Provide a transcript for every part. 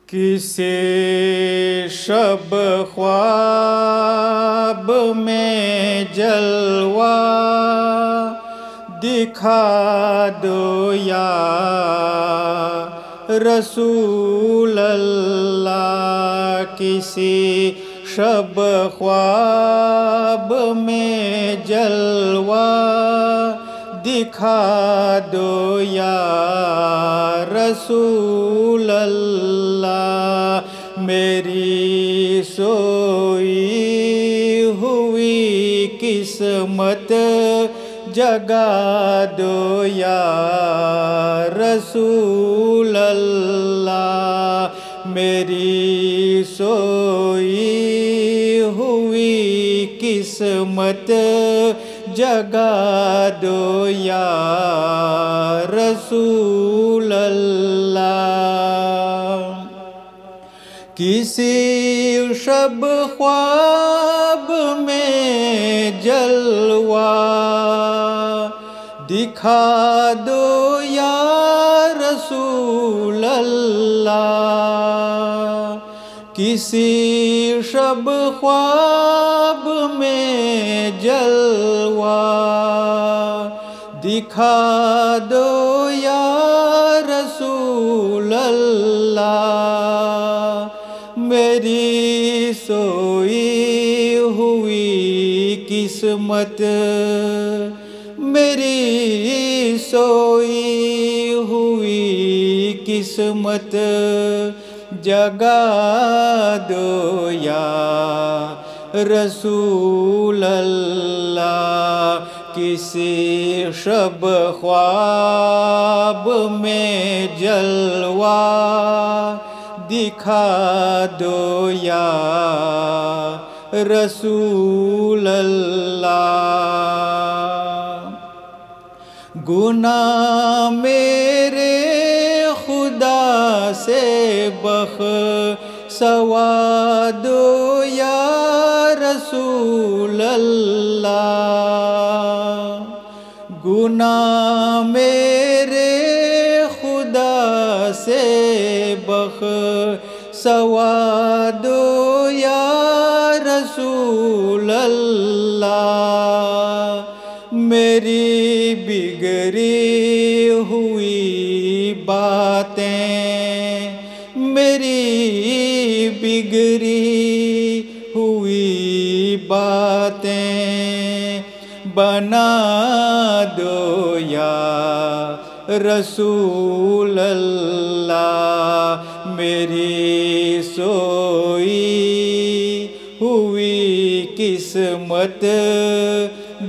کسی شب خواب میں جلوہ دکھا دو یا رسول اللہ، کسی شب خواب میں جلوہ دکھا دو یا رسول اللہ، میری سوئی ہوئی قسمت جگا دو یا رسول اللہ، میری سوئی ہوئی قسمت جگا دو یا رسول اللہ، کسی شب خواب میں جلوہ دکھا دو یا رسول اللہ، کسی شب خواب میں جلوہ دکھا دو یا رسول اللہ، میری سوئی ہوئی قسمت، میری سوئی ہوئی قسمت جگا دو یا رسول اللہ، کسی شب خواب میں جلوہ دکھا دو یا رسول اللہ، گناہ میرے خدا سے بخشوا دو یا رسول اللہ، گناہ میرے خدا سے بخشوا دو یا رسول اللہ، میری بگڑی ہوئی باتیں، میری بگڑی ہوئی باتیں بنا دو یا رسول اللہ، میری سوئی ہوئی قسمت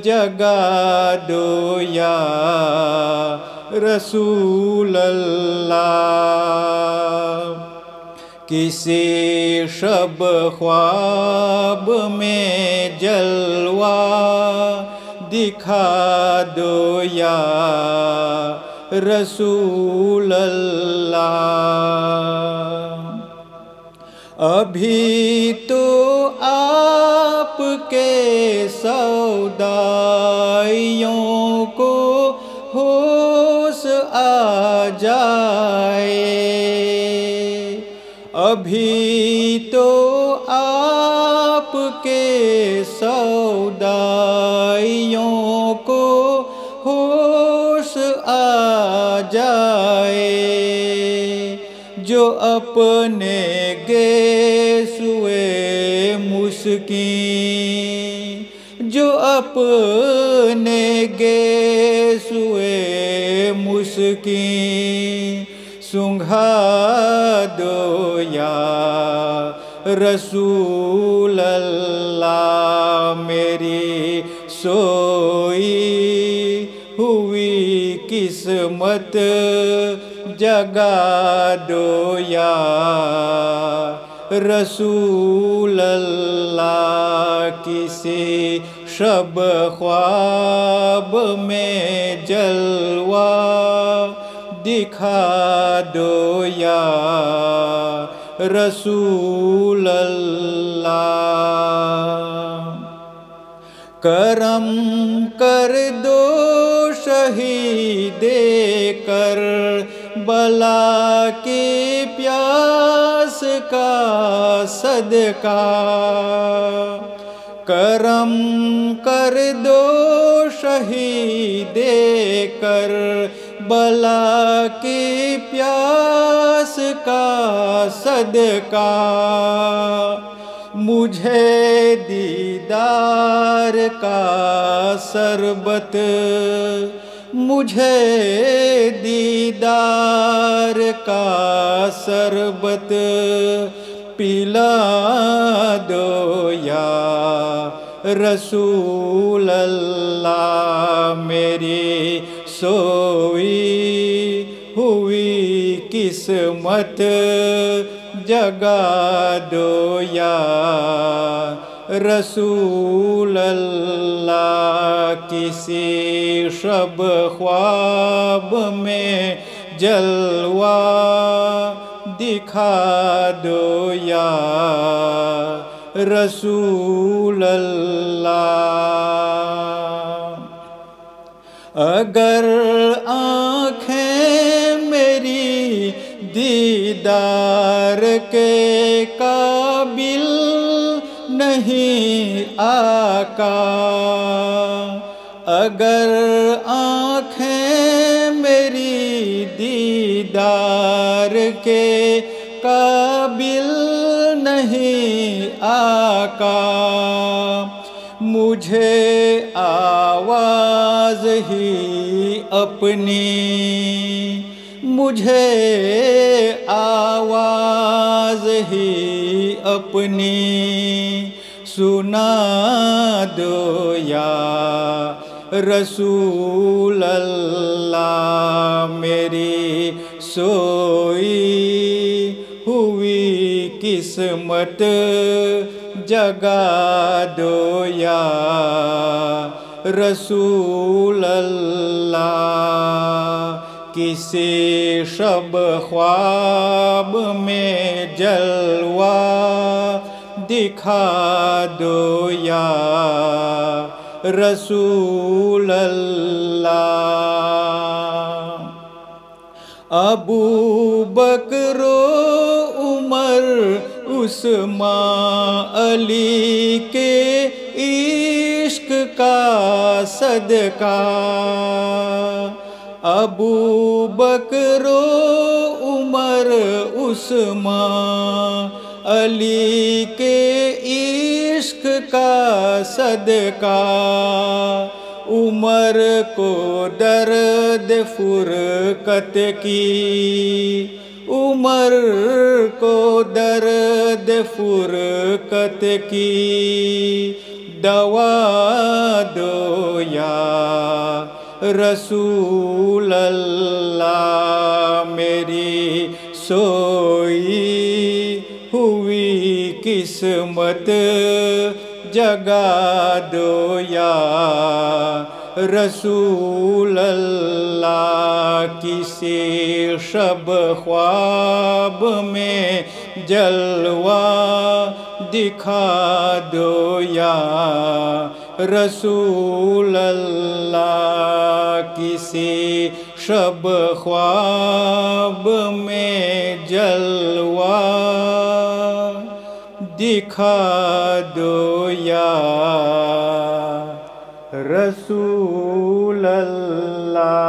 جگا دو یا رسول اللہ، کسی شب خواب میں جلوہ دکھا دو یا رسول اللہ، ابھی تو آپ کے سودائیوں کو ہوش آ جائے، ابھی تو آپ کے سودائیوں کو ہوش آ جائے، جو اپنے گیسوئے مسکین، جو اپنے گیسوئے مسکین سنگھا دو یا رسول اللہ، میری سوئی ہوئی قسمت جگا دو یا رسول اللہ، کسی شب خواب میں جلوہ دکھا دو یا رسول اللہ، کرم کر دو شہید کر بلا کی پیاس کا صدقہ کرم کر دو شہید کر بلا کی پیاس کا صدقہ مجھے دیدار کا شربت مجھے دیدار کا شربت پلا دو یا رسول اللہ میری سوئی ہوئی قسمت جگا دو یا رسول اللہ کسی شب خواب میں جلوہ دکھا دو یا رسول اللہ اگر آنکھیں میری دیدار کے قابل نہیں آقا اگر آنکھیں میری دیدار کے قابل نہیں آقا مجھے آواز ہی اپنی مجھے آواز ہی اپنی سنا دو یا رسول اللہ میری سوئی ہوئی قسمت جگا دو یا رسول اللہ کسی شب خواب میں جلوہ دکھا دو یا رسول اللہ ابو بکر و عمر عثمان علی کے عشق کا صدقہ ابو بکر و عمر عثمان علی کے عشق کا صدقہ عمر کو درد فرقت کی عمر کو درد فرقت کی دوا دو یا رسول اللہ میری سوئی ہوئی قسمت جگا دو یا رسول اللہ کسی شب خواب میں جلوہ دکھا دو یا رسول اللہ کسی شب خواب میں جلوہ دکھا دو یا رسول اللہ